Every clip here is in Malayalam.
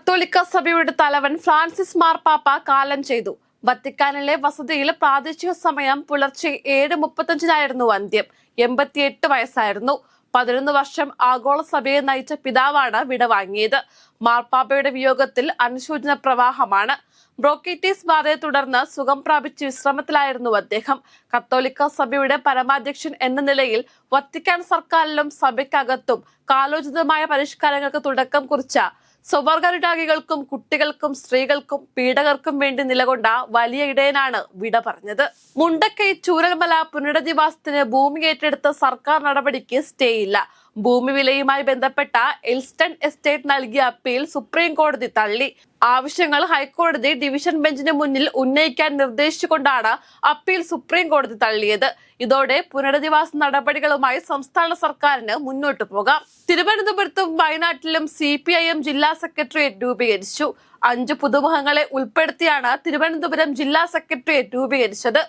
കത്തോലിക്ക സഭയുടെ തലവൻ ഫ്രാൻസിസ് മാർപ്പാപ്പ കാലം ചെയ്തു. വത്തിക്കാനിലെ വസതിയിൽ പ്രാദേശിക സമയം പുലർച്ചെ 7:35 അന്ത്യം. 88 വയസ്സായിരുന്നു. 11 വർഷം ആഗോള സഭയെ നയിച്ച പിതാവാണ് വിടവാങ്ങിയത്. മാർപ്പാപ്പയുടെ വിയോഗത്തിൽ അനുശോചന പ്രവാഹമാണ്. ബ്രോങ്കൈറ്റിസ് ബാധയെ തുടർന്ന് സുഖം പ്രാപിച്ച് വിശ്രമത്തിലായിരുന്നു അദ്ദേഹം. കത്തോലിക്ക സഭയുടെ പരമാധ്യക്ഷൻ എന്ന നിലയിൽ വത്തിക്കാൻ സർക്കാരിലും സഭയ്ക്കകത്തും കാലോചിതമായ പരിഷ്കാരങ്ങൾക്ക് തുടക്കം കുറിച്ച സ്വവർഗാനുരാഗികൾക്കും കുട്ടികൾക്കും സ്ത്രീകൾക്കും പീഡകർക്കും വേണ്ടി നിലകൊണ്ട വലിയ ഇടയനാണ് വിട പറഞ്ഞത്. മുണ്ടക്കൈ ചൂരൽമല പുനരധിവാസത്തിന് ഭൂമി ഏറ്റെടുത്ത സർക്കാർ നടപടിക്ക് സ്റ്റേ ഇല്ല. ഭൂമി വിലയുമായി ബന്ധപ്പെട്ട എൽസ്റ്റൺ എസ്റ്റേറ്റ് നൽകിയ അപ്പീൽ സുപ്രീം കോടതി തള്ളി. ആവശ്യങ്ങൾ ഹൈക്കോടതി ഡിവിഷൻ ബെഞ്ചിന് മുന്നിൽ ഉന്നയിക്കാൻ നിർദ്ദേശിച്ചുകൊണ്ടാണ് അപ്പീൽ സുപ്രീം കോടതി തള്ളിയത്. ഇതോടെ പുനരധിവാസ നടപടികളുമായി സംസ്ഥാന സർക്കാരിന് മുന്നോട്ടു പോകാം. തിരുവനന്തപുരത്തും വയനാട്ടിലും CPIM ജില്ലാ സെക്രട്ടേറിയറ്റ് രൂപീകരിച്ചു. 5 പുതുമുഖങ്ങളെ ഉൾപ്പെടുത്തിയാണ് തിരുവനന്തപുരം ജില്ലാ സെക്രട്ടേറിയറ്റ് രൂപീകരിച്ചത്.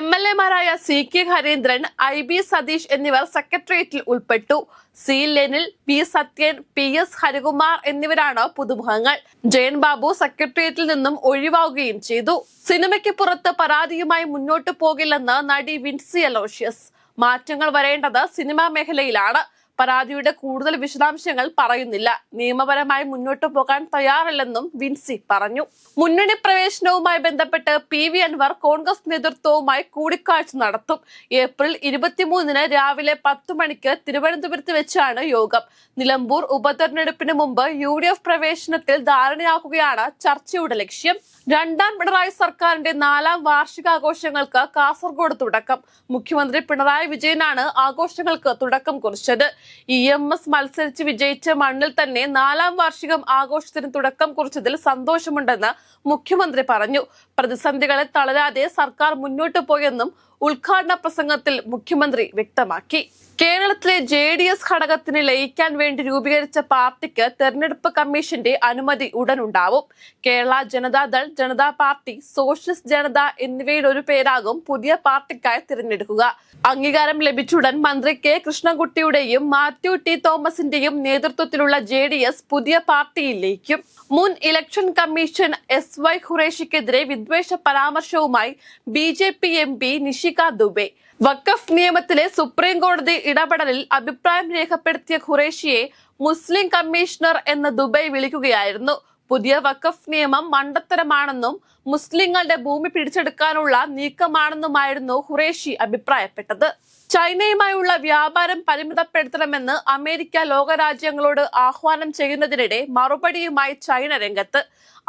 MLA-മാരായ CK ഹരീന്ദ്രൻ, IB സതീഷ് എന്നിവർ സെക്രട്ടേറിയറ്റിൽ ഉൾപ്പെട്ടു. C ലെനിൽ, P സത്യൻ, PS ഹരികുമാർ എന്നിവരാണ് പുതുമുഖങ്ങൾ. ജയൻ ബാബു സെക്രട്ടേറിയറ്റിൽ നിന്നും ഒഴിവാകുകയും ചെയ്തു. സിനിമയ്ക്ക് പുറത്ത് പരാതിയുമായി മുന്നോട്ടു പോകില്ലെന്ന് നടി വിൻസി അലോഷ്യസ്. മാറ്റങ്ങൾ വരേണ്ടത് സിനിമാ മേഖലയിലാണ്. പരാതിയുടെ കൂടുതൽ വിശദാംശങ്ങൾ പറയുന്നില്ല. നിയമപരമായി മുന്നോട്ടു പോകാൻ തയ്യാറല്ലെന്നും വിൻസി പറഞ്ഞു. മുന്നണി പ്രവേശനവുമായി ബന്ധപ്പെട്ട് PV അൻവർ കോൺഗ്രസ് നേതൃത്വവുമായി കൂടിക്കാഴ്ച നടത്തും. ഏപ്രിൽ 23 രാവിലെ 10 മണിക്ക് തിരുവനന്തപുരത്ത് വെച്ചാണ് യോഗം. നിലമ്പൂർ ഉപതെരഞ്ഞെടുപ്പിന് മുമ്പ് UDF പ്രവേശനത്തിൽ ധാരണയാക്കുകയാണ് ചർച്ചയുടെ ലക്ഷ്യം. രണ്ടാം പിണറായി സർക്കാരിന്റെ 4ാം വാർഷികാഘോഷങ്ങൾക്ക് കാസർഗോഡ് തുടക്കം. മുഖ്യമന്ത്രി പിണറായി വിജയനാണ് ആഘോഷങ്ങൾക്ക് തുടക്കം കുറിച്ചത്. EMS മത്സരിച്ച് വിജയിച്ച മണ്ണിൽ തന്നെ 4ാം വാർഷികം ആഘോഷത്തിന് തുടക്കം കുറിച്ചതിൽ സന്തോഷമുണ്ടെന്ന് മുഖ്യമന്ത്രി പറഞ്ഞു. പ്രതിസന്ധികളെ തളരാതെ സർക്കാർ മുന്നോട്ടു പോയെന്നും ഉദ്ഘാടന പ്രസംഗത്തിൽ മുഖ്യമന്ത്രി വ്യക്തമാക്കി. കേരളത്തിലെ JDS ഘടകത്തിന് ലയിക്കാൻ വേണ്ടി രൂപീകരിച്ച പാർട്ടിക്ക് തെരഞ്ഞെടുപ്പ് കമ്മീഷന്റെ അനുമതി ഉടനുണ്ടാവും. കേരള ജനതാദൾ, ജനതാ പാർട്ടി, സോഷ്യലിസ്റ്റ് ജനത എന്നിവയുടെ ഒരു പേരാകും പുതിയ പാർട്ടിക്കായി തിരഞ്ഞെടുക്കുക. അംഗീകാരം ലഭിച്ചുടൻ മന്ത്രി K കൃഷ്ണൻകുട്ടിയുടെയും മാത്യു T തോമസിന്റെയും നേതൃത്വത്തിലുള്ള JDS പുതിയ പാർട്ടിയിൽ ലയിക്കും. മുൻ ഇലക്ഷൻ കമ്മീഷൻ SY ഖുറേഷിക്കെതിരെ വിദ്വേഷ പരാമർശവുമായി BJP MP നിഷിക ദുബെ. വഖഫ് നിയമത്തിലെ സുപ്രീം കോടതി ഇടപെടലിൽ അഭിപ്രായം രേഖപ്പെടുത്തിയ ഖുറേഷിയെ മുസ്ലിം കമ്മീഷണർ എന്ന് ദുബൈ വിളിക്കുകയായിരുന്നു. പുതിയ വഖഫ് നിയമം മണ്ടത്തരമാണെന്നും മുസ്ലിങ്ങളുടെ ഭൂമി പിടിച്ചെടുക്കാനുള്ള നീക്കമാണെന്നുമായിരുന്നു ഖുറേഷി അഭിപ്രായപ്പെട്ടത്. ചൈനയുമായുള്ള വ്യാപാരം പരിമിതപ്പെടുത്തണമെന്ന് അമേരിക്ക ലോകരാജ്യങ്ങളോട് ആഹ്വാനം ചെയ്യുന്നതിനിടെ മറുപടിയുമായി ചൈന രംഗത്ത്.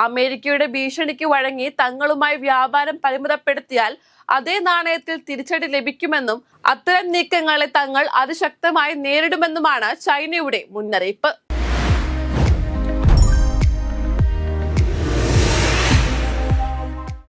അമേരിക്കയുടെ ഭീഷണിക്ക് വഴങ്ങി തങ്ങളുമായി വ്യാപാരം പരിമിതപ്പെടുത്തിയാൽ അതേ നാണയത്തിൽ തിരിച്ചടി ലഭിക്കുമെന്നും അത്തരം നീക്കങ്ങളെ തങ്ങൾ അതിശക്തമായി നേരിടുമെന്നുമാണ് ചൈനയുടെ മുന്നറിയിപ്പ്.